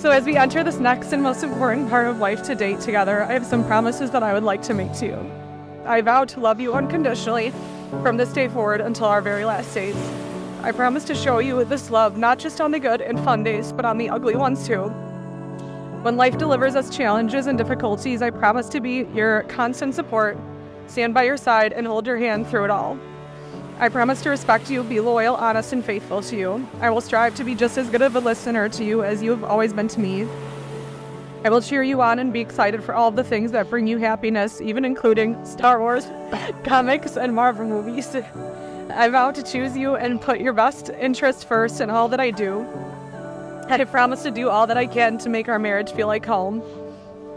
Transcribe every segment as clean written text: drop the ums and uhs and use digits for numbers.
So as we enter this next and most important part of life to date together, I have some promises that I would like to make to you. I vow to love you unconditionally from this day forward until our very last days. I promise to show you this love not just on the good and fun days, but on the ugly ones too. When life delivers us challenges and difficulties, I promise to be your constant support, stand by your side, and hold your hand through it all. I promise to respect you, be loyal, honest, and faithful to you. I will strive to be just as good of a listener to you as you have always been to me. I will cheer you on and be excited for all of the things that bring you happiness, even including Star Wars, comics, and Marvel movies. I vow to choose you and put your best interest first in all that I do. And I promise to do all that I can to make our marriage feel like home.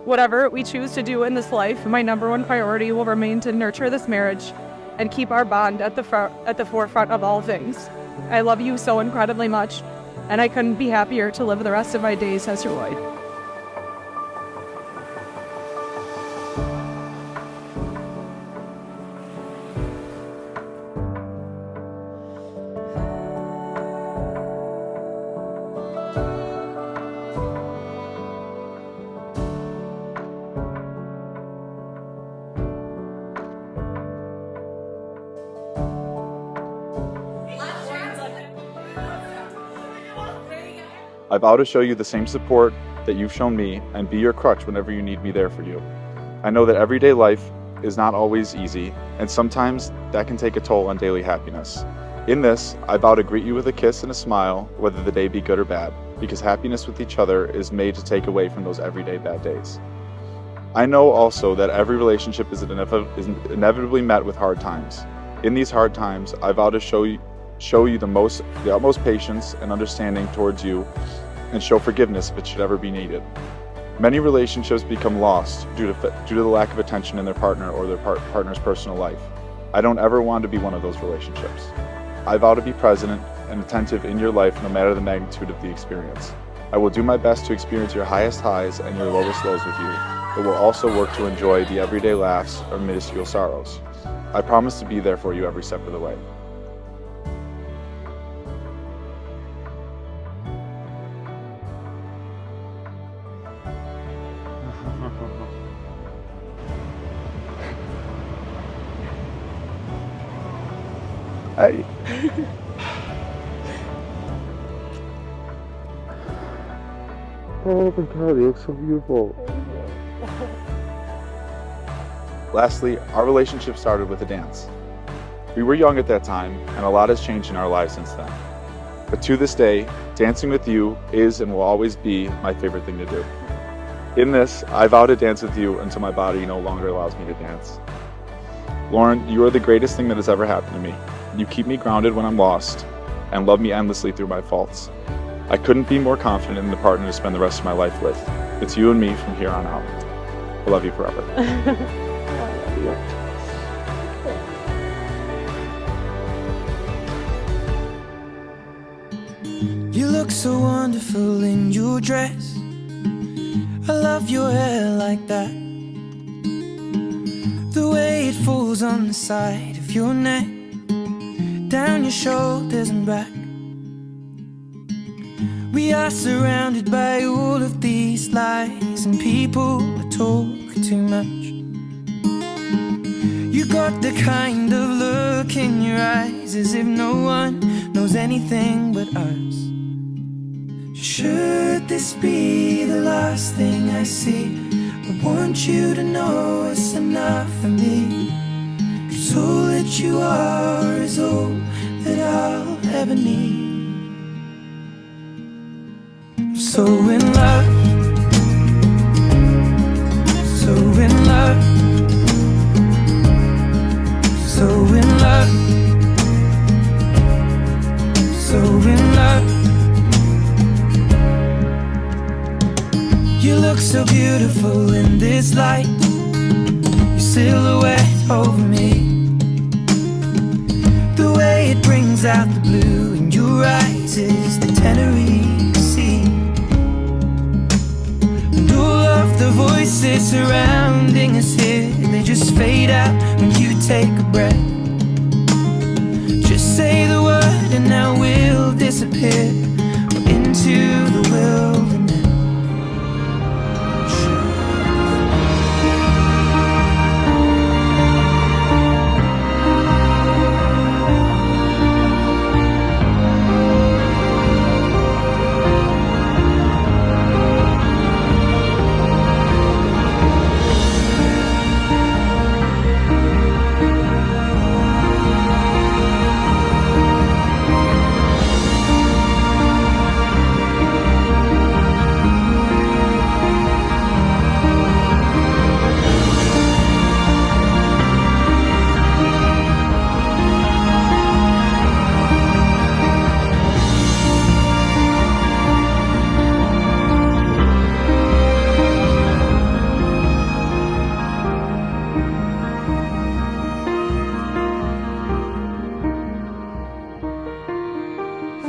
Whatever we choose to do in this life, my number one priority will remain to nurture this marriage and keep our bond at the forefront of all things. I love you so incredibly much, and I couldn't be happier to live the rest of my days as your wife. I vow to show you the same support that you've shown me and be your crutch whenever you need me there for you. I know that everyday life is not always easy, and sometimes that can take a toll on daily happiness. In this, I vow to greet you with a kiss and a smile, whether the day be good or bad, because happiness with each other is made to take away from those everyday bad days. I know also that every relationship is inevitably met with hard times. In these hard times, I vow to show you the utmost patience and understanding towards you, and show forgiveness if it should ever be needed. Many relationships become lost due to the lack of attention in their partner or their partner's personal life. I don't ever want to be one of those relationships. I vow to be present and attentive in your life no matter the magnitude of the experience. I will do my best to experience your highest highs and your lowest lows with you, but will also work to enjoy the everyday laughs or minuscule sorrows. I promise to be there for you every step of the way. Hey. Oh my god, you look so beautiful. Lastly, our relationship started with a dance. We were young at that time, and a lot has changed in our lives since then. But to this day, dancing with you is and will always be my favorite thing to do. In this, I vow to dance with you until my body no longer allows me to dance. Lauren, you are the greatest thing that has ever happened to me. You keep me grounded when I'm lost, and love me endlessly through my faults. I couldn't be more confident in the partner to spend the rest of my life with. It's you and me from here on out. I love you forever. You look so wonderful in your dress. I love your hair like that. The way it falls on the side of your neck, down your shoulders and back. We are surrounded by all of these lies, and people that talk too much. You got the kind of look in your eyes as if no one knows anything but us. Should this be the last thing I see, I want you to know it's enough for me. 'Cause all that you are is all that I'll ever need. I'm so in love, so in love, so in love, so in love. You look so beautiful in this light, your silhouette over me. The way it brings out the blue in your eyes is the Tenerife Sea. And all of the voices surrounding us here, they just fade out when you take a breath. Just say the word and now we'll disappear into the wilderness.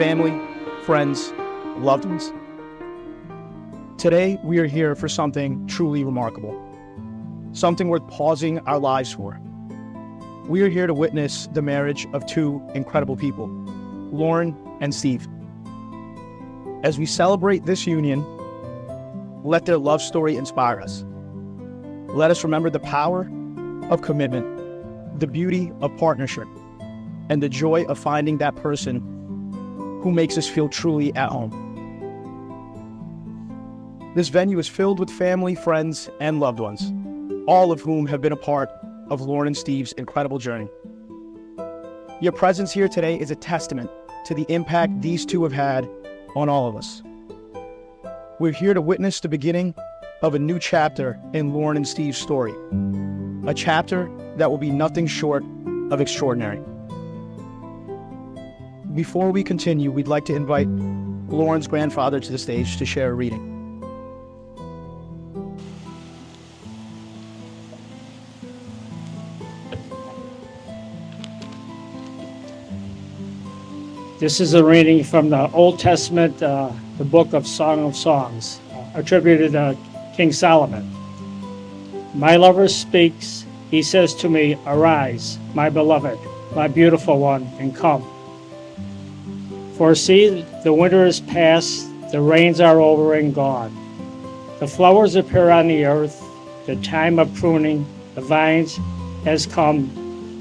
family, friends, loved ones. Today, we are here for something truly remarkable, something worth pausing our lives for. We are here to witness the marriage of two incredible people, Lauren and Steve. As we celebrate this union, let their love story inspire us. Let us remember the power of commitment, the beauty of partnership, and the joy of finding that person who makes us feel truly at home. This venue is filled with family, friends, and loved ones, all of whom have been a part of Lauren and Steve's incredible journey. Your presence here today is a testament to the impact these two have had on all of us. We're here to witness the beginning of a new chapter in Lauren and Steve's story, a chapter that will be nothing short of extraordinary. Before we continue, we'd like to invite Lauren's grandfather to the stage to share a reading. This is a reading from the Old Testament, the book of Song of Songs, attributed to King Solomon. My lover speaks, he says to me, "Arise, my beloved, my beautiful one, and come. For see, the winter is past, the rains are over and gone. The flowers appear on the earth, the time of pruning, the vines has come,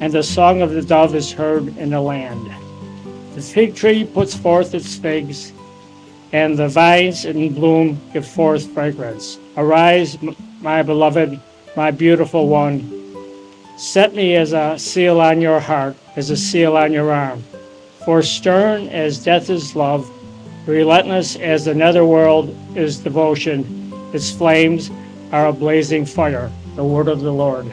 and the song of the dove is heard in the land. The fig tree puts forth its figs, and the vines in bloom give forth fragrance. Arise, my beloved, my beautiful one. Set me as a seal on your heart, as a seal on your arm. For stern as death is love, relentless as the netherworld is devotion, its flames are a blazing fire." The word of the Lord.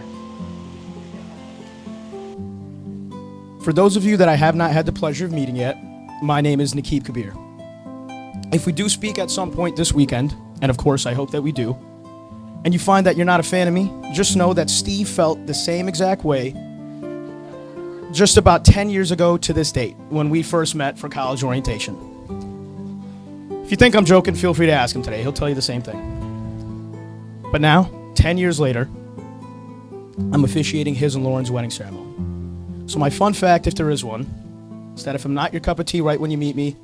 For those of you that I have not had the pleasure of meeting yet, my name is Nakib Kabir. If we do speak at some point this weekend, and of course I hope that we do, and you find that you're not a fan of me, just know that Steve felt the same exact way just about 10 years ago to this date, when we first met for college orientation. If you think I'm joking, feel free to ask him today. He'll tell you the same thing. But now, 10 years later, I'm officiating his and Lauren's wedding ceremony. So my fun fact, if there is one, is that if I'm not your cup of tea right when you meet me,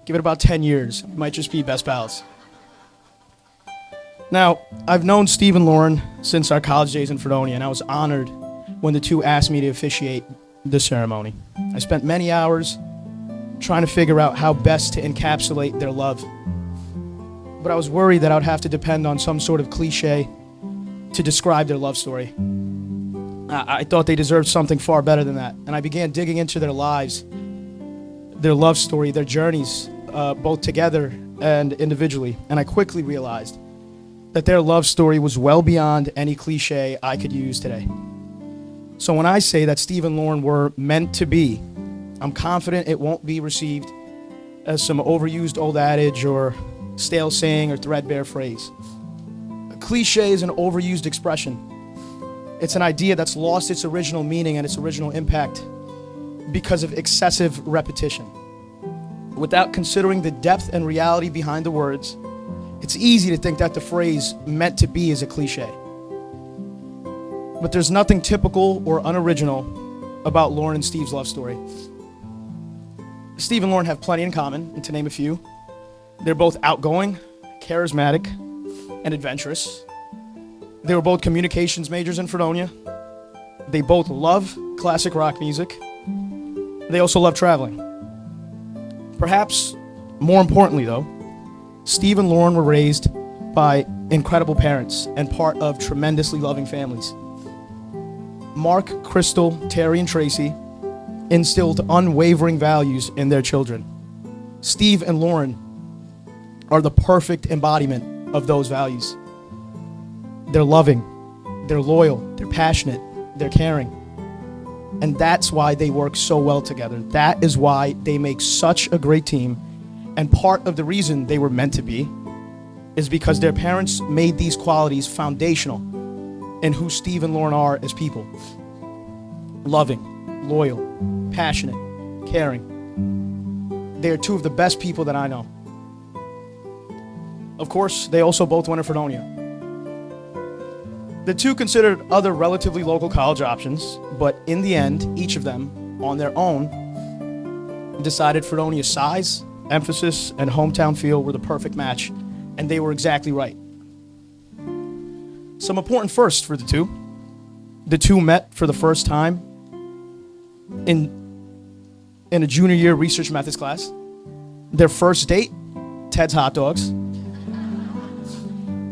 give it about 10 years. We might just be best pals. Now, I've known Steve and Lauren since our college days in Fredonia, and I was honored when the two asked me to officiate the ceremony. I spent many hours trying to figure out how best to encapsulate their love. But I was worried that I would have to depend on some sort of cliche to describe their love story. I thought they deserved something far better than that. And I began digging into their lives, their love story, their journeys, both together and individually. And I quickly realized that their love story was well beyond any cliche I could use today. So when I say that Steve and Lauren were meant to be, I'm confident it won't be received as some overused old adage or stale saying or threadbare phrase. A cliche is an overused expression. It's an idea that's lost its original meaning and its original impact because of excessive repetition. Without considering the depth and reality behind the words, it's easy to think that the phrase "meant to be" is a cliche. But there's nothing typical or unoriginal about Lauren and Steve's love story. Steve and Lauren have plenty in common, and to name a few, they're both outgoing, charismatic, and adventurous. They were both communications majors in Fredonia. They both love classic rock music. They also love traveling. Perhaps more importantly, though, Steve and Lauren were raised by incredible parents and part of tremendously loving families. Mark, Crystal, Terry, and Tracy instilled unwavering values in their children. Steve and Lauren are the perfect embodiment of those values. They're loving, they're loyal, they're passionate, they're caring. And that's why they work so well together. That is why they make such a great team. And part of the reason they were meant to be is because their parents made these qualities foundational in who Steve and Lauren are as people. Loving, loyal, passionate, caring. They are two of the best people that I know. Of course, they also both went to Fredonia. The two considered other relatively local college options, but in the end, each of them, on their own, decided Fredonia's size, emphasis, and hometown feel were the perfect match, and they were exactly right. Some important firsts for the two. The two met for the first time in a junior year research methods class. Their first date, Ted's Hot Dogs.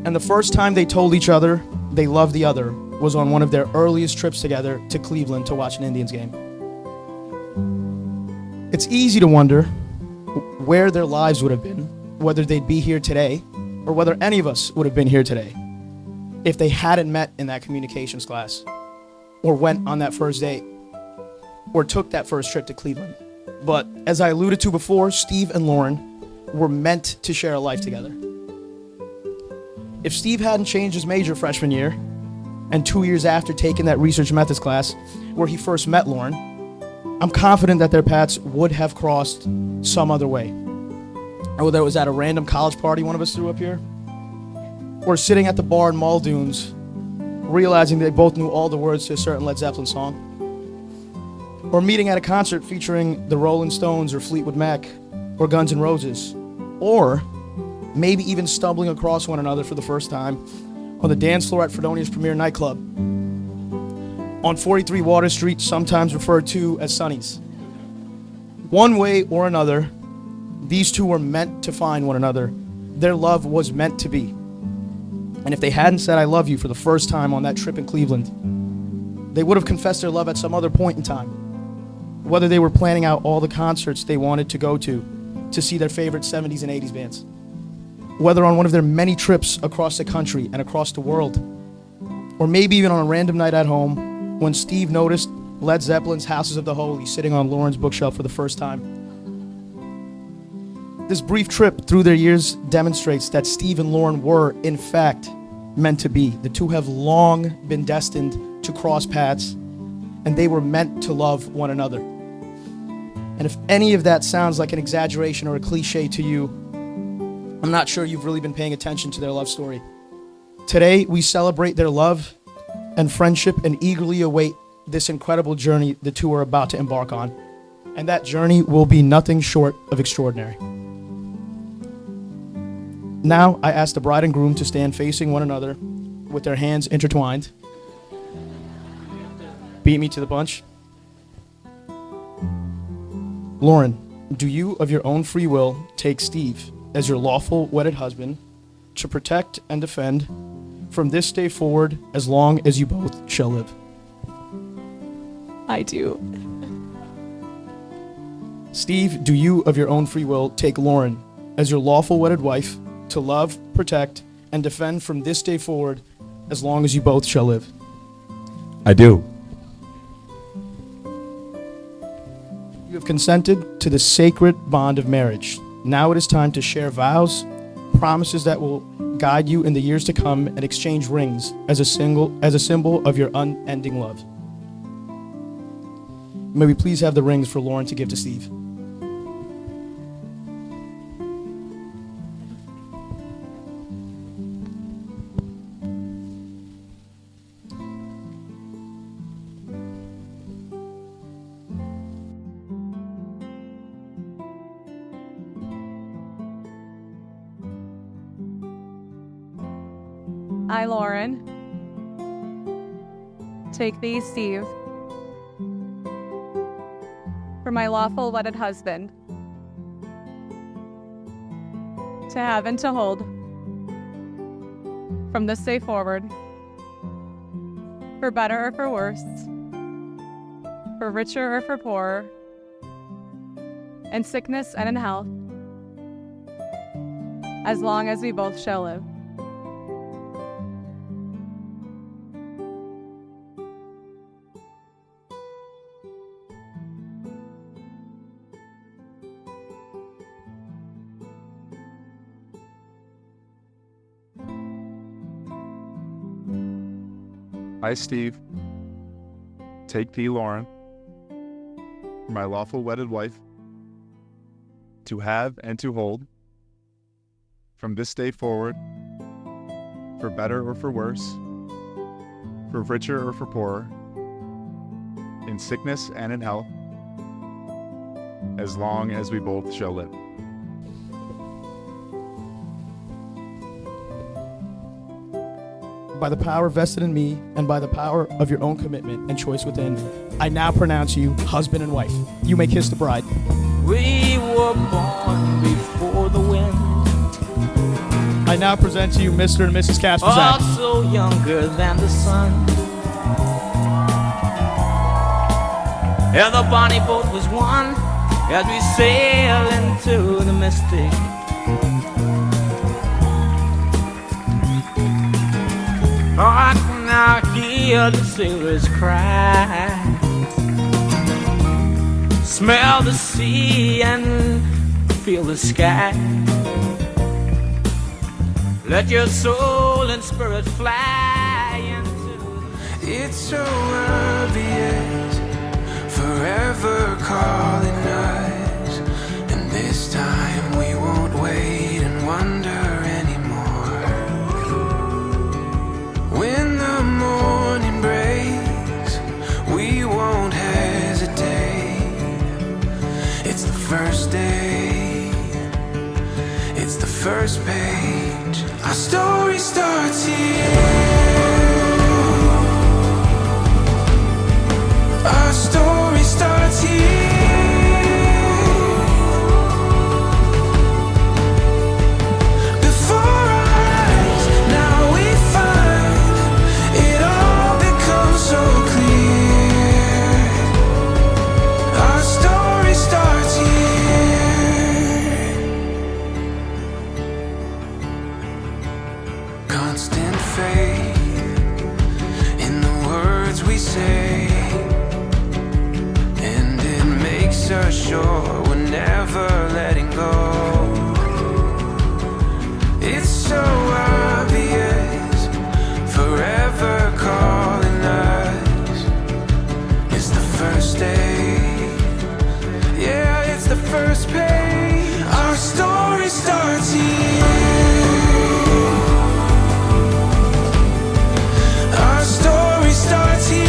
And the first time they told each other they loved the other was on one of their earliest trips together to Cleveland to watch an Indians game. It's easy to wonder where their lives would have been, whether they'd be here today, or whether any of us would have been here today if they hadn't met in that communications class, or went on that first date, or took that first trip to Cleveland. But as I alluded to before, Steve and Lauren were meant to share a life together. If Steve hadn't changed his major freshman year, and 2 years after taking that research methods class where he first met Lauren, I'm confident that their paths would have crossed some other way. Or whether it was at a random college party one of us threw up here, or sitting at the bar in Muldoon's, realizing they both knew all the words to a certain Led Zeppelin song, or meeting at a concert featuring the Rolling Stones or Fleetwood Mac or Guns N' Roses, or maybe even stumbling across one another for the first time on the dance floor at Fredonia's premier nightclub on 43 Water Street, sometimes referred to as Sonny's. One way or another, these two were meant to find one another. Their love was meant to be. And if they hadn't said I love you for the first time on that trip in Cleveland, they would have confessed their love at some other point in time. Whether they were planning out all the concerts they wanted to go to see their favorite 70s and 80s bands. Whether on one of their many trips across the country and across the world. Or maybe even on a random night at home when Steve noticed Led Zeppelin's Houses of the Holy sitting on Lauren's bookshelf for the first time. This brief trip through their years demonstrates that Steve and Lauren were, in fact, meant to be. The two have long been destined to cross paths, and they were meant to love one another. And if any of that sounds like an exaggeration or a cliche to you, I'm not sure you've really been paying attention to their love story. Today, we celebrate their love and friendship and eagerly await this incredible journey the two are about to embark on. And that journey will be nothing short of extraordinary. Now, I ask the bride and groom to stand facing one another with their hands intertwined. Beat me to the punch. Lauren, do you of your own free will take Steve as your lawful wedded husband to protect and defend from this day forward as long as you both shall live? I do. Steve, do you of your own free will take Lauren as your lawful wedded wife to love, protect, and defend from this day forward as long as you both shall live? I do. You have consented to the sacred bond of marriage. Now it is time to share vows, promises that will guide you in the years to come, and exchange rings as a symbol of your unending love. May we please have the rings for Lauren to give to Steve. I, Lauren, take thee, Steve, for my lawful wedded husband, to have and to hold, from this day forward, for better or for worse, for richer or for poorer, in sickness and in health, as long as we both shall live. I, Steve, take thee, Lauren, my lawful wedded wife, to have and to hold, from this day forward, for better or for worse, for richer or for poorer, in sickness and in health, as long as we both shall live. By the power vested in me and by the power of your own commitment and choice within, I now pronounce you husband and wife. You may kiss the bride. We were born before the wind, I now present to you Mr. and Mrs. Kasperzak. also younger than the sun. And the bonnie boat was one as we sail into the mystic. Oh, I can now hear the sailors cry, smell the sea and feel the sky. Let your soul and spirit fly into the... It's so obvious, forever calling us, and this time we won't wait and wonder anymore. When the morning breaks, we won't hesitate. It's the first day, it's the first page. Our story starts here. Our story starts here. Before our eyes, now we find it all becomes so clear. Our story starts here. Constant faith in the words we say, and it makes us sure we're never letting go. It's so obvious, forever calling us. It's the first day, yeah, it's the first page. Our story starts here. Our story starts here.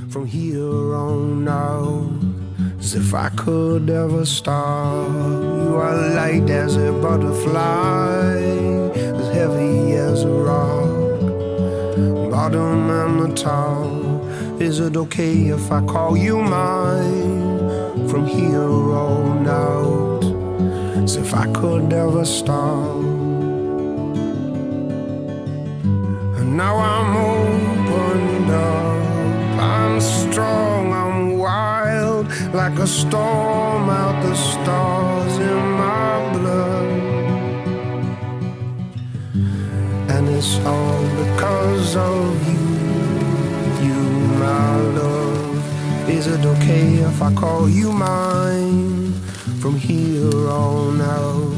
From here on out, as if I could ever stop. You are light as a butterfly, as heavy as a rock. Bottom and the top. Is it okay if I call you mine? From here on out, as if I could ever stop. And now I'm opened up. I'm strong, I'm wild, like a storm out the stars in my blood. And it's all because of you, my love. Is it okay if I call you mine? From here on out,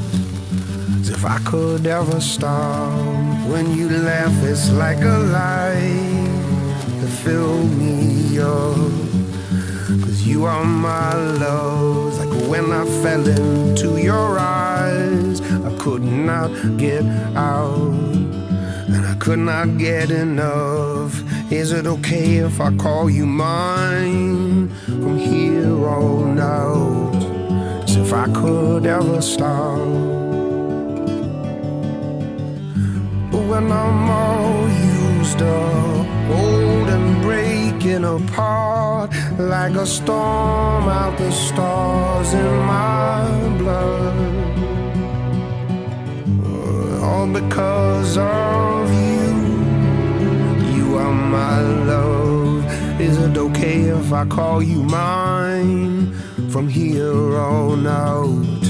as if I could ever stop. When you laugh, it's like a light that fill me up. Cause you are my love. Like when I fell into your eyes, I could not get out, and I could not get enough. Is it okay if I call you mine? From here on out, as if I could ever stop. But when I'm all used up, old and breaking apart, like a storm out the stars in my blood, all because of you. You are my love. Is it okay if I call you mine? From here on out,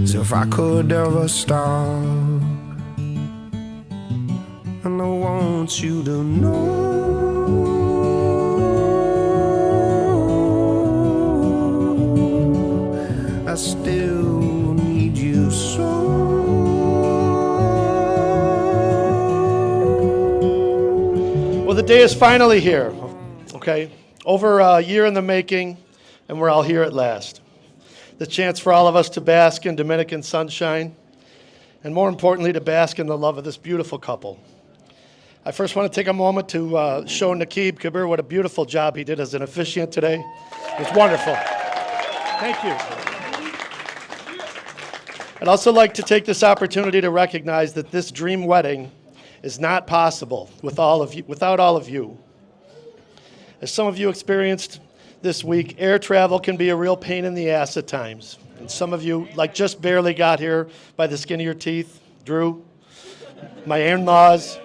as if I could ever stop. And I want you to know I still need you so. Well, the day is finally here, okay? Over a year in the making, and we're all here at last. The chance for all of us to bask in Dominican sunshine, and more importantly, to bask in the love of this beautiful couple. I first want to take a moment to show Naqib Kabir what a beautiful job he did as an officiant today. It's wonderful. Thank you. I'd also like to take this opportunity to recognize that this dream wedding is not possible without all of you. As some of you experienced this week, air travel can be a real pain in the ass at times. And some of you, like, just barely got here by the skin of your teeth. Drew, my in-laws.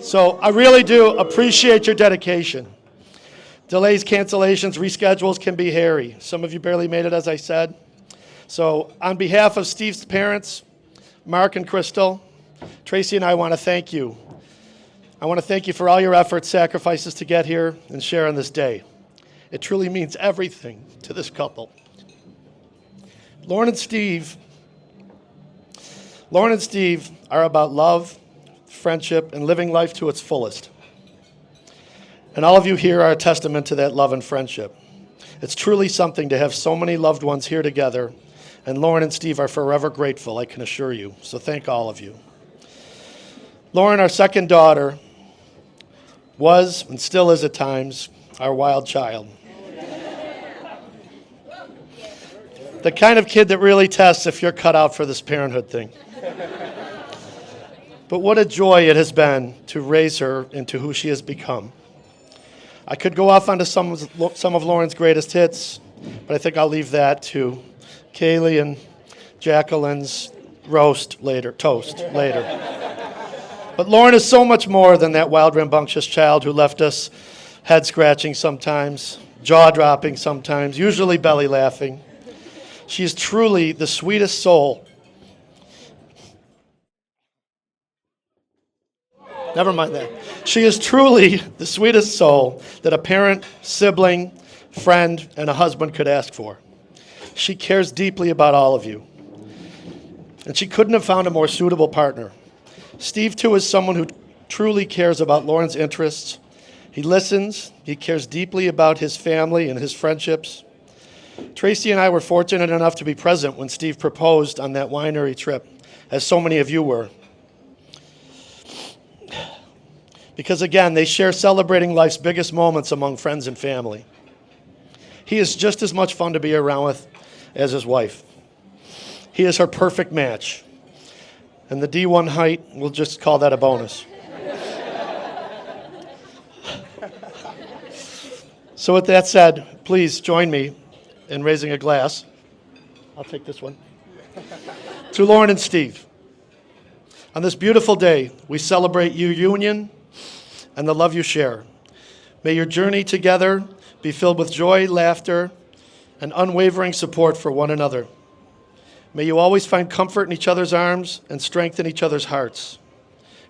So I really do appreciate your dedication. Delays, cancellations, reschedules can be hairy. Some of you barely made it, as I said. So on behalf of Steve's parents, Mark and Crystal, Tracy and I want to thank you. I want to thank you for all your efforts, sacrifices to get here and share on this day. It truly means everything to this couple. Lauren and Steve are about love, friendship, and living life to its fullest. And all of you here are a testament to that love and friendship. It's truly something to have so many loved ones here together, and Lauren and Steve are forever grateful, I can assure you. So thank all of you. Lauren, our second daughter, was and still is at times our wild child. The kind of kid that really tests if you're cut out for this parenthood thing. But what a joy it has been to raise her into who she has become. I could go off onto some of Lauren's greatest hits, but I think I'll leave that to Kaylee and Jacqueline's toast later. But Lauren is so much more than that wild, rambunctious child who left us head-scratching sometimes, jaw-dropping sometimes, usually belly-laughing. She is truly the sweetest soul. Never mind that. She is truly the sweetest soul that a parent, sibling, friend, and a husband could ask for. She cares deeply about all of you. And she couldn't have found a more suitable partner. Steve, too, is someone who truly cares about Lauren's interests. He listens. He cares deeply about his family and his friendships. Tracy and I were fortunate enough to be present when Steve proposed on that winery trip, as so many of you were. Because again, they share celebrating life's biggest moments among friends and family. He is just as much fun to be around with as his wife. He is her perfect match. And the D1 height, we'll just call that a bonus. So with that said, please join me in raising a glass. I'll take this one. To Lauren and Steve. On this beautiful day, we celebrate your union and the love you share. May your journey together be filled with joy, laughter, and unwavering support for one another. May you always find comfort in each other's arms and strength in each other's hearts.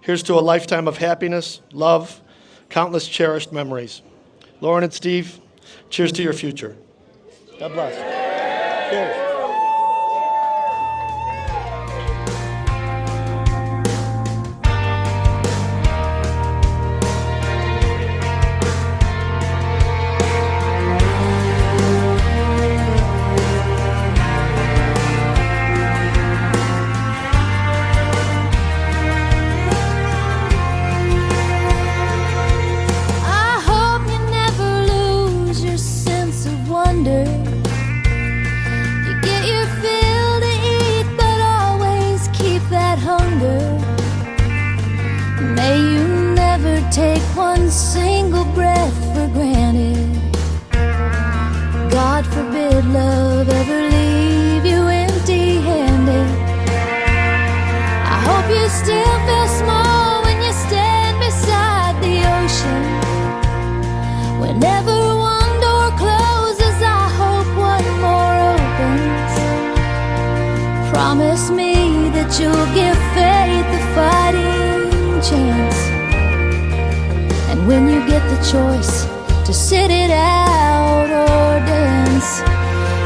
Here's to a lifetime of happiness, love, countless cherished memories. Lauren and Steve, cheers to your future. God bless. Cheers. I hope you never lose your sense of wonder. You get your fill to eat, but always keep that hunger. May you never take one single breath for granted. God forbid love ever leave you empty-handed. I hope you still feel small when you stand beside the ocean. Whenever one door closes, I hope one more opens. Promise me that you'll give faith a fighting chance. And when you get the choice to sit it out or dance,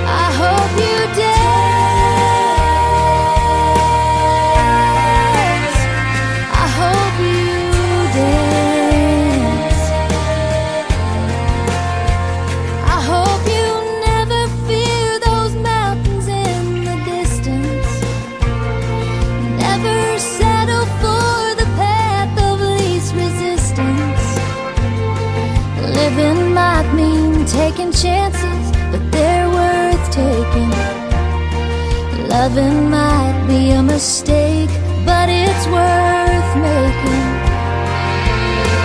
I hope you dance. I hope you dance. I hope you never fear those mountains in the distance. Never settle for the path of least resistance. Living might mean taking chances, but they're worth taking. Loving might be a mistake, but it's worth making.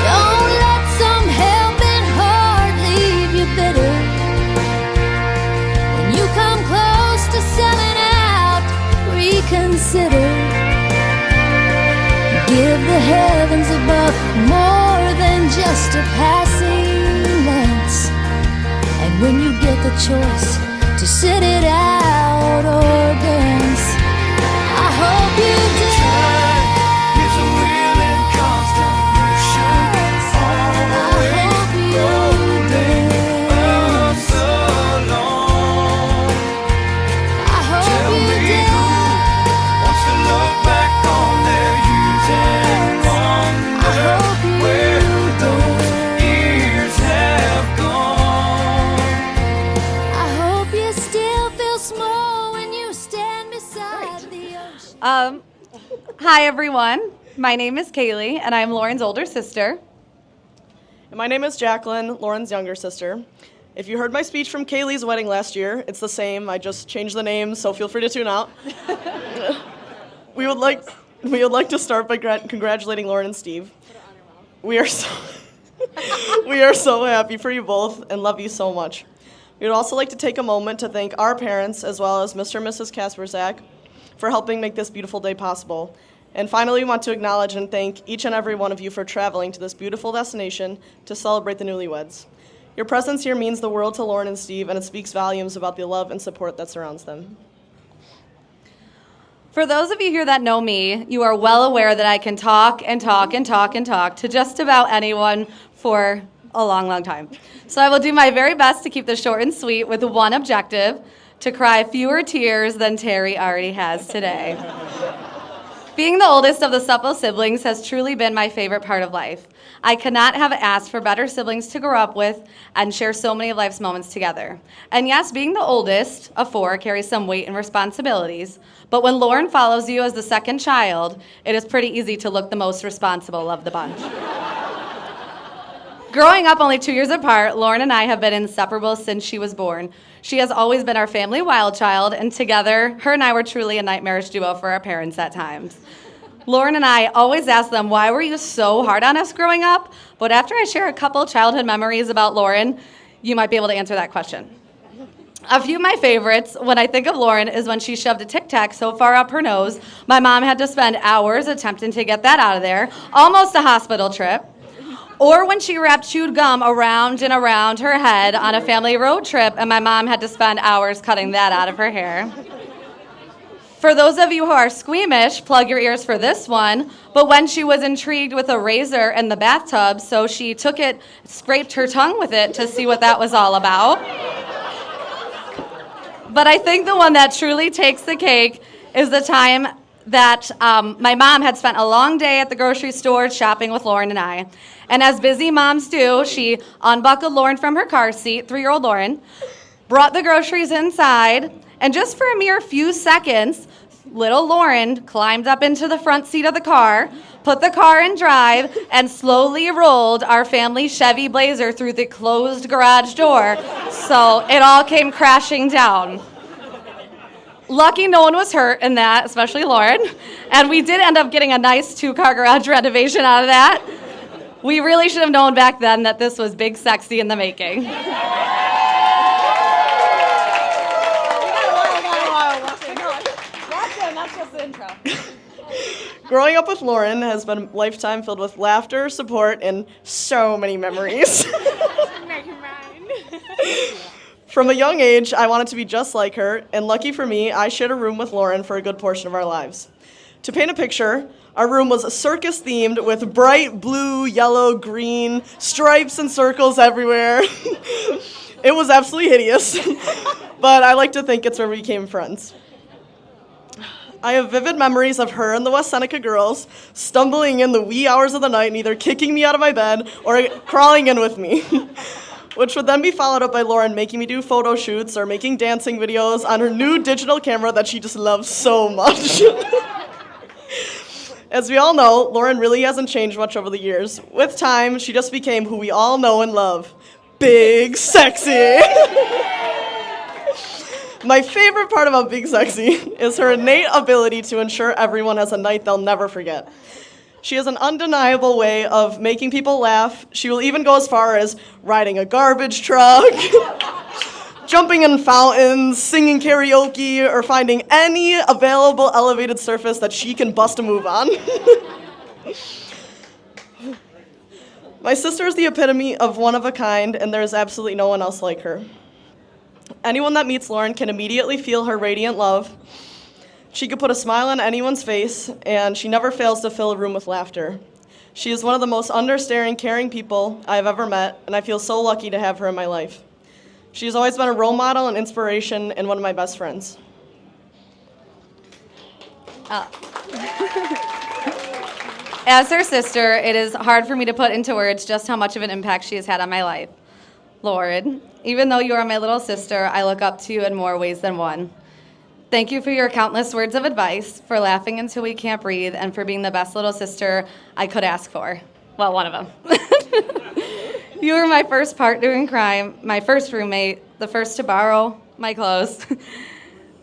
Don't let some helping heart leave you bitter. When you come close to selling out, reconsider. Give the heavens above more than just a passing glance. And when you get the choice to sit it out or dance, I hope you dance. Is a real and constant motion all the I way hope you dance. so long. I hope Tell you me dance. who wants to look back on their years and I wonder hope you where those dance. years have gone. I hope you still feel small when you stand beside the ocean. Hi, everyone. My name is Kaylee, and I'm Lauren's older sister. And my name is Jacqueline, Lauren's younger sister. If you heard my speech from Kaylee's wedding last year, it's the same. I just changed the name, so feel free to tune out. We would like We would like to start by congratulating Lauren and Steve. We are so we are so happy for you both and love you so much. We would also like to take a moment to thank our parents as well as Mr. and Mrs. Kasperzak for helping make this beautiful day possible. And finally, we want to acknowledge and thank each and every one of you for traveling to this beautiful destination to celebrate the newlyweds. Your presence here means the world to Lauren and Steve, and it speaks volumes about the love and support that surrounds them. For those of you here that know me, you are well aware that I can talk and talk and talk and talk to just about anyone for a long, long time. So I will do my very best to keep this short and sweet with one objective: to cry fewer tears than Terry already has today. Being the oldest of the Supple siblings has truly been my favorite part of life. I could not have asked for better siblings to grow up with and share so many of life's moments together. And yes, being the oldest of four carries some weight and responsibilities, but when Lauren follows you as the second child, it is pretty easy to look the most responsible of the bunch. Growing up only 2 years apart, Lauren and I have been inseparable since she was born. She has always been our family wild child, and together, her and I were truly a nightmarish duo for our parents at times. Lauren and I always ask them, why were you so hard on us growing up? But after I share a couple childhood memories about Lauren, you might be able to answer that question. A few of my favorites when I think of Lauren is when she shoved a Tic Tac so far up her nose, my mom had to spend hours attempting to get that out of there, almost a hospital trip. Or when she wrapped chewed gum around and around her head on a family road trip, and my mom had to spend hours cutting that out of her hair. For those of you who are squeamish, plug your ears for this one. But when she was intrigued with a razor in the bathtub, so she took it, scraped her tongue with it to see what that was all about. But I think the one that truly takes the cake is the time that my mom had spent a long day at the grocery store shopping with Lauren and I. And as busy moms do, she unbuckled Lauren from her car seat, 3-year-old Lauren, brought the groceries inside, and just for a mere few seconds, little Lauren climbed up into the front seat of the car, put the car in drive, and slowly rolled our family Chevy Blazer through the closed garage door, so it all came crashing down. Lucky no one was hurt in that, especially Lauren, and we did end up getting a nice 2-car garage renovation out of that. We really should have known back then that this was big sexy in the making. Growing up with Lauren has been a lifetime filled with laughter, support, and so many memories. From a young age, I wanted to be just like her, and lucky for me, I shared a room with Lauren for a good portion of our lives. To paint a picture, our room was circus-themed with bright blue, yellow, green, stripes and circles everywhere. It was absolutely hideous, but I like to think it's where we became friends. I have vivid memories of her and the West Seneca girls stumbling in the wee hours of the night and either kicking me out of my bed or crawling in with me, which would then be followed up by Lauren making me do photo shoots or making dancing videos on her new digital camera that she just loves so much. As we all know, Lauren really hasn't changed much over the years. With time, she just became who we all know and love, Big Sexy. My favorite part about Big Sexy is her innate ability to ensure everyone has a night they'll never forget. She has an undeniable way of making people laugh. She will even go as far as riding a garbage truck, jumping in fountains, singing karaoke, or finding any available elevated surface that she can bust a move on. My sister is the epitome of one of a kind, and there is absolutely no one else like her. Anyone that meets Lauren can immediately feel her radiant love. She could put a smile on anyone's face, and she never fails to fill a room with laughter. She is one of the most understanding, caring people I have ever met, and I feel so lucky to have her in my life. She has always been a role model and inspiration and one of my best friends. As her sister, it is hard for me to put into words just how much of an impact she has had on my life. Lauren, even though you are my little sister, I look up to you in more ways than one. Thank you for your countless words of advice, for laughing until we can't breathe, and for being the best little sister I could ask for. Well, one of them. You were my first partner in crime, my first roommate, the first to borrow my clothes,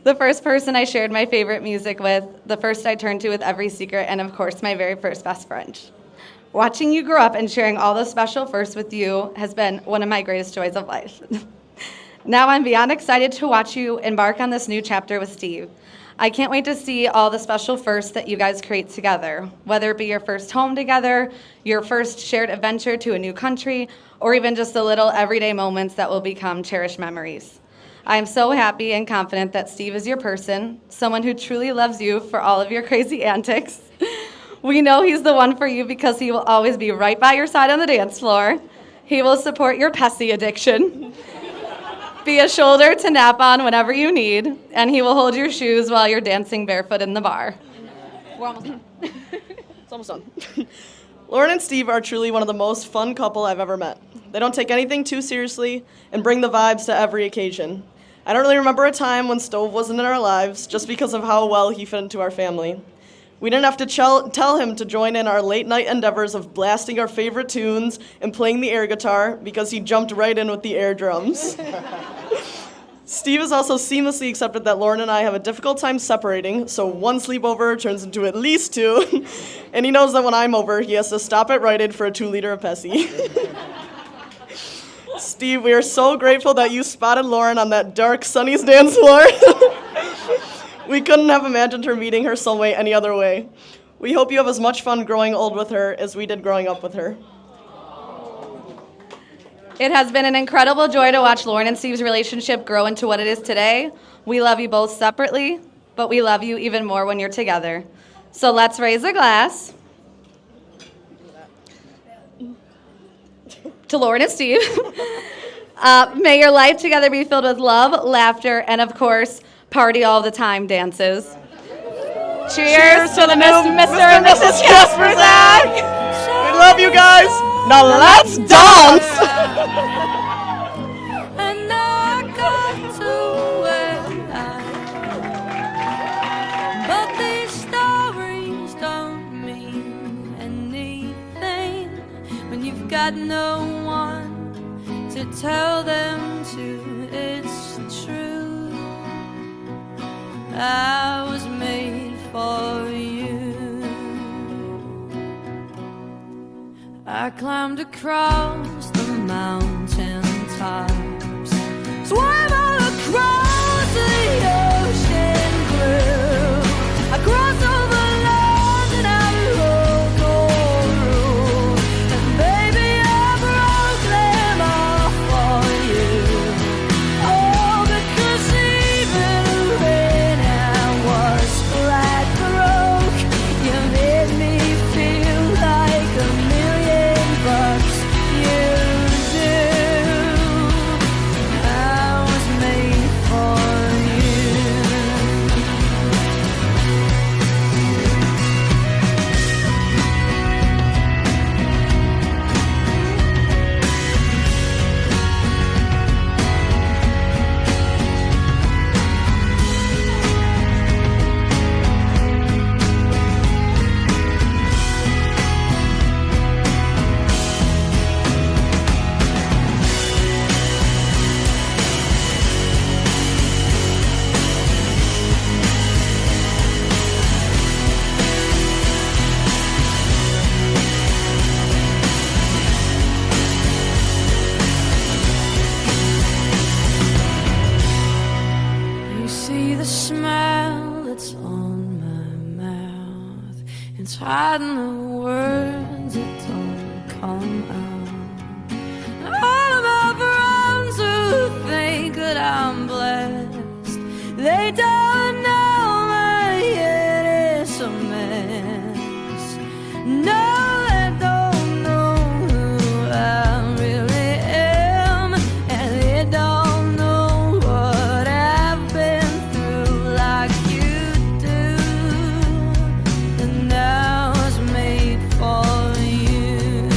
The first person I shared my favorite music with, the first I turned to with every secret, and of course, my very first best friend. Watching you grow up and sharing all those special firsts with you has been one of my greatest joys of life. Now I'm beyond excited to watch you embark on this new chapter with Steve. I can't wait to see all the special firsts that you guys create together, whether it be your first home together, your first shared adventure to a new country, or even just the little everyday moments that will become cherished memories. I am so happy and confident that Steve is your person, someone who truly loves you for all of your crazy antics. We know he's the one for you because he will always be right by your side on the dance floor. He will support your Pepsi addiction, be a shoulder to nap on whenever you need, and he will hold your shoes while you're dancing barefoot in the bar. We're almost done. It's almost done. Lauren and Steve are truly one of the most fun couple I've ever met. They don't take anything too seriously and bring the vibes to every occasion. I don't really remember a time when Stove wasn't in our lives just because of how well he fit into our family. We didn't have to tell him to join in our late night endeavors of blasting our favorite tunes and playing the air guitar because he jumped right in with the air drums. Steve has also seamlessly accepted that Lauren and I have a difficult time separating, so one sleepover turns into at least two, and he knows that when I'm over, he has to stop at Rite Aid for a 2-liter of Pepsi. Steve, we are so grateful that you spotted Lauren on that dark Sonny's dance floor. We couldn't have imagined her meeting her soulmate any other way. We hope you have as much fun growing old with her as we did growing up with her. It has been an incredible joy to watch Lauren and Steve's relationship grow into what it is today. We love you both separately, but we love you even more when you're together. So let's raise a glass to Lauren and Steve. May your life together be filled with love, laughter, and of course, party all the time dances. Cheers to the Mr. and Mrs. Kasperzak. We love you guys. Now let's dance. And now I got to where but these stories don't mean anything when you've got no one to tell them to. It's true, I was made for you. I climbed across the mountain tops, swam all across the ocean blue. I crossed over land and I broke all rules, and baby I broke them all for you. Oh, because even when I was flat broke, you made me feel like $1 million. You do. I was made for you. You see the smile that's on my mouth. It's hiding the words that don't come out. All of my friends who think that I'm blessed, they don't know my head is a mess. No, they don't know who I really am, and they don't know what I've been through like you do. And I was made for you.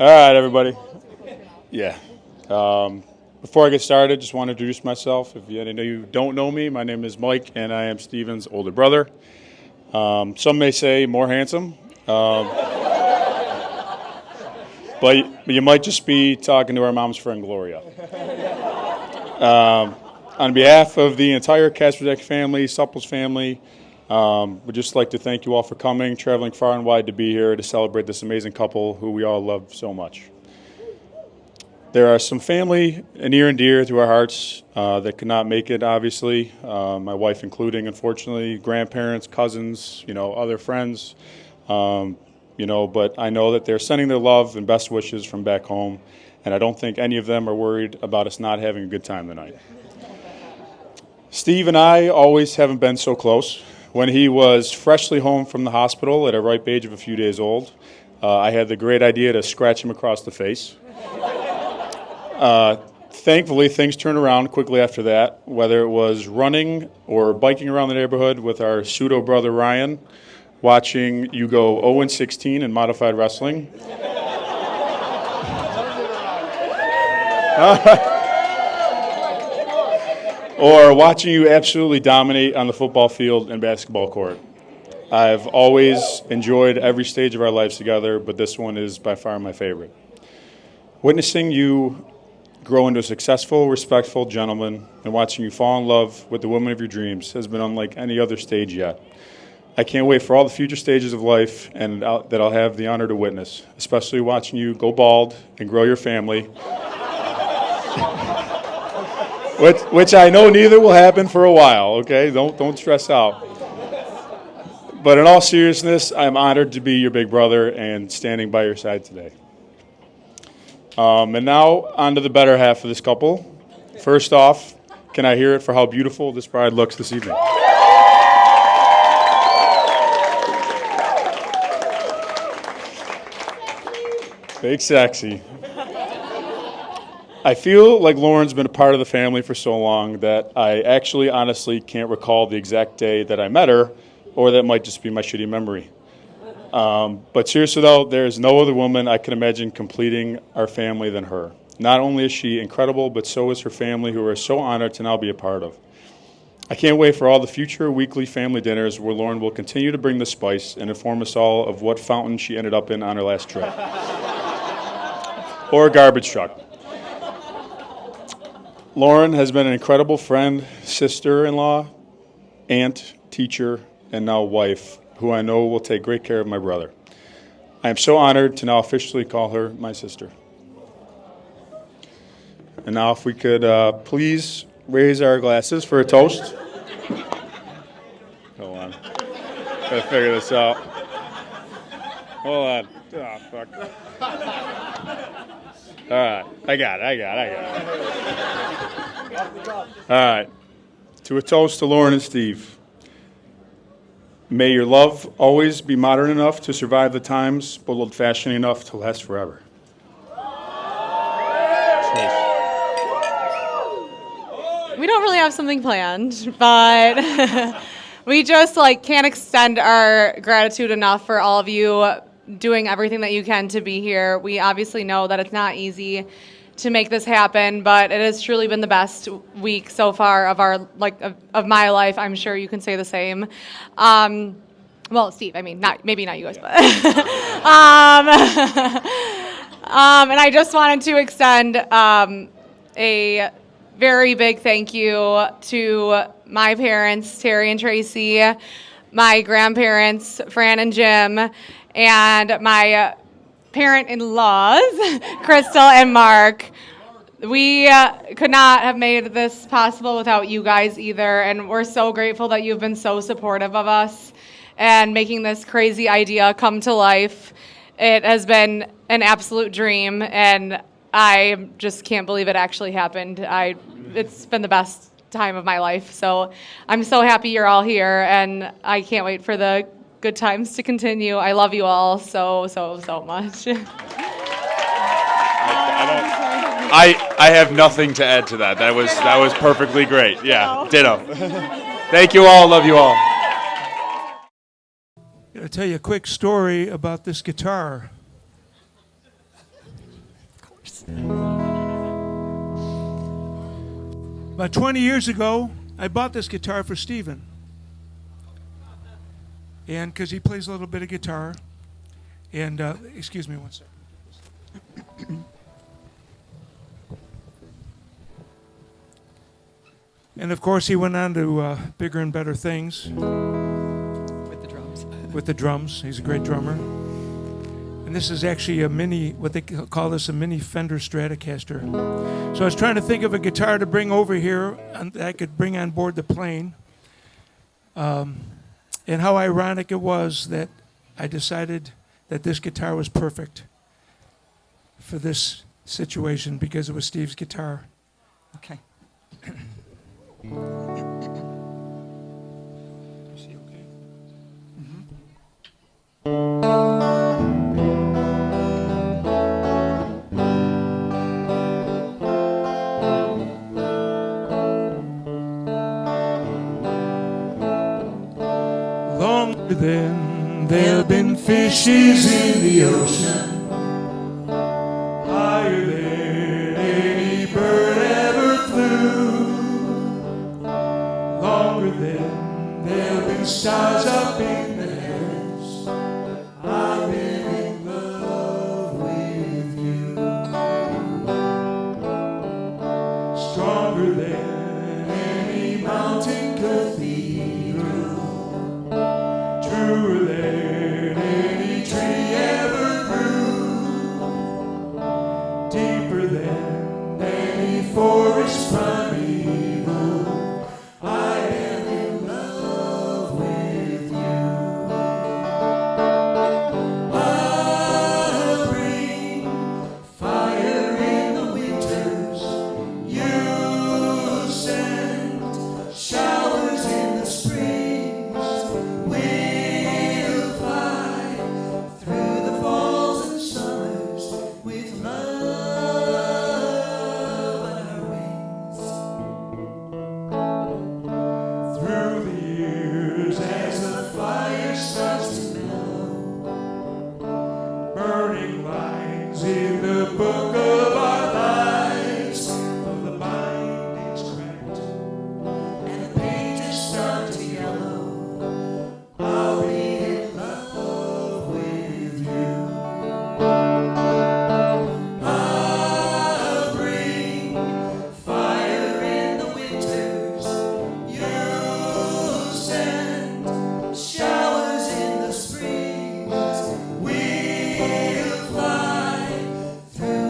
All right, everybody. Yeah. Before I get started, just want to introduce myself. If any of you don't know me, my name is Mike, and I am Steven's older brother. Some may say more handsome. But you might just be talking to our mom's friend, Gloria. On behalf of the entire Kasperczak family, Supples family, we'd just like to thank you all for coming, traveling far and wide to be here to celebrate this amazing couple who we all love so much. There are some family near and dear to our hearts that could not make it, obviously, my wife including, unfortunately, grandparents, cousins, other friends. But I know that they're sending their love and best wishes from back home, and I don't think any of them are worried about us not having a good time tonight. Steve and I always haven't been so close. When he was freshly home from the hospital at a ripe age of a few days old, I had the great idea to scratch him across the face. Thankfully, things turned around quickly after that, whether it was running or biking around the neighborhood with our pseudo-brother Ryan, watching you go 0-16 in modified wrestling. Or watching you absolutely dominate on the football field and basketball court. I've always enjoyed every stage of our lives together, but this one is by far my favorite. Witnessing you grow into a successful, respectful gentleman and watching you fall in love with the woman of your dreams has been unlike any other stage yet. I can't wait for all the future stages of life and that I'll have the honor to witness, especially watching you go bald and grow your family, which I know neither will happen for a while, okay? Don't stress out. But in all seriousness, I'm honored to be your big brother and standing by your side today. And now, on to the better half of this couple. First off, can I hear it for how beautiful this bride looks this evening? Big sexy. I feel like Lauren's been a part of the family for so long that I actually honestly can't recall the exact day that I met her, or that might just be my shitty memory. But seriously though, there is no other woman I can imagine completing our family than her. Not only is she incredible, but so is her family, who are so honored to now be a part of. I can't wait for all the future weekly family dinners where Lauren will continue to bring the spice and inform us all of what fountain she ended up in on her last trip. Or a garbage truck. Lauren has been an incredible friend, sister-in-law, aunt, teacher, and now wife, who I know will take great care of my brother. I am so honored to now officially call her my sister. And now if we could please raise our glasses for a toast. Hold on. Gotta figure this out. Hold on. Oh, fuck. All right. I got it. All right. To a toast to Lauren and Steve. May your love always be modern enough to survive the times, but old-fashioned enough to last forever. We don't really have something planned, but we just can't extend our gratitude enough for all of you doing everything that you can to be here. We obviously know that it's not easy to make this happen, but it has truly been the best week so far of our of my life. I'm sure you can say the same. Well, Steve, I mean, maybe not you guys, but and I just wanted to extend a very big thank you to my parents, Terry and Tracy, my grandparents, Fran and Jim, and my parent-in-laws, Crystal and Mark. We could not have made this possible without you guys either, and we're so grateful that you've been so supportive of us and making this crazy idea come to life. It has been an absolute dream, and I just can't believe it actually happened. It's been the best time of my life, so I'm so happy you're all here, and I can't wait for the good times to continue. I love you all so much. I have nothing to add to that. That was perfectly great. Yeah, ditto. Thank you all. Love you all. I'm going to tell you a quick story about this guitar. About 20 years ago, I bought this guitar for Stephen. And because he plays a little bit of guitar. And, excuse me one second. And of course, he went on to bigger and better things. With the drums. With the drums. He's a great drummer. And this is actually a mini, what they call this, a mini Fender Stratocaster. So I was trying to think of a guitar to bring over here and that I could bring on board the plane. And how ironic it was that I decided that this guitar was perfect for this situation because it was Steve's guitar. Okay. Is he okay? Longer than there have been fishes in the ocean, higher than any bird ever flew, longer than there have been stars up in the heavens. I've been in love with you, stronger than any mountain cathedral, truer than any tree ever grew, deeper than any forest primeval. I am in love with you. I'll bring fire in the winters. You send showers in the springs. We'll fly through the falls and summers with love on our wings. Through the years as the fire starts to mellow, burning lines in the book of our lives, though the binding's cracked and the pages start to yellow, I'll be in love with you. I'll bring fire in the winters. You'll send showers in the springs. We'll fly through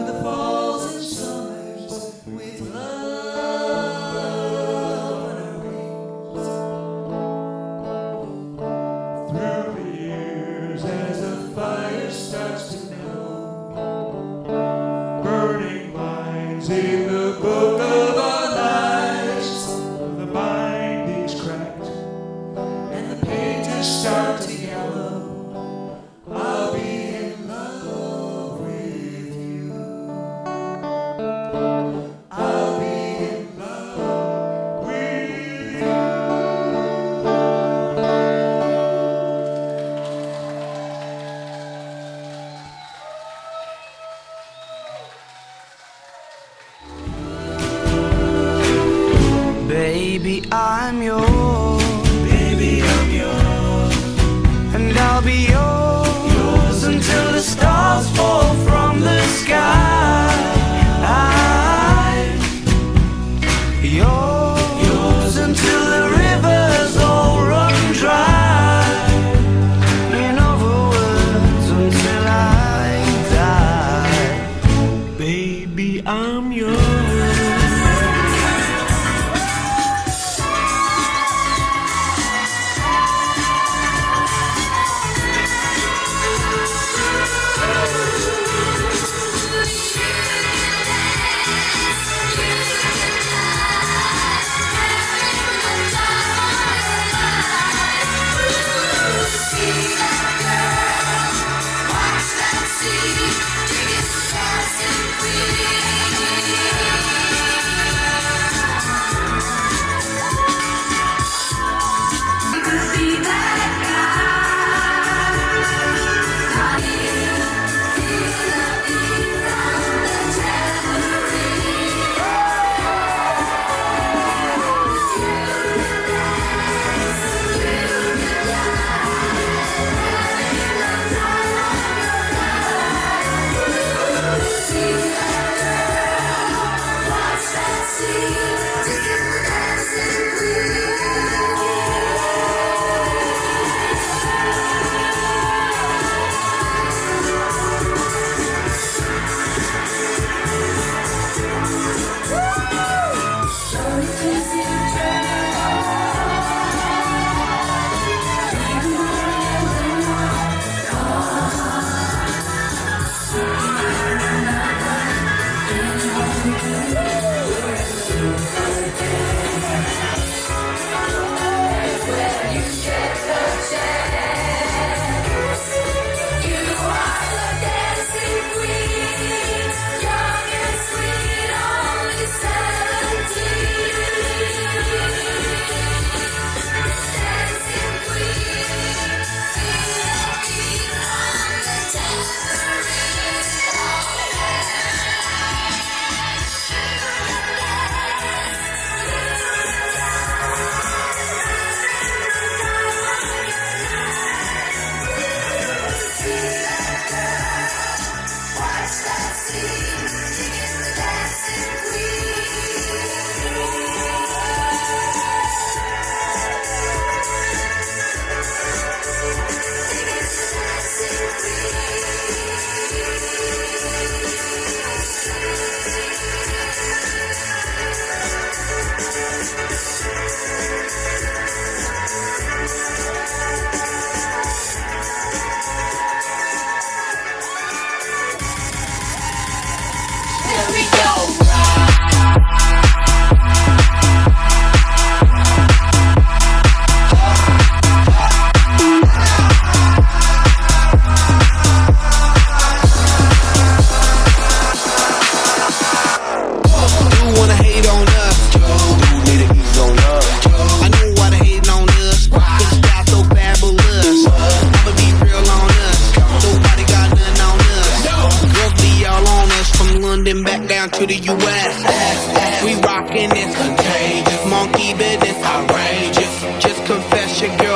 confession, girl.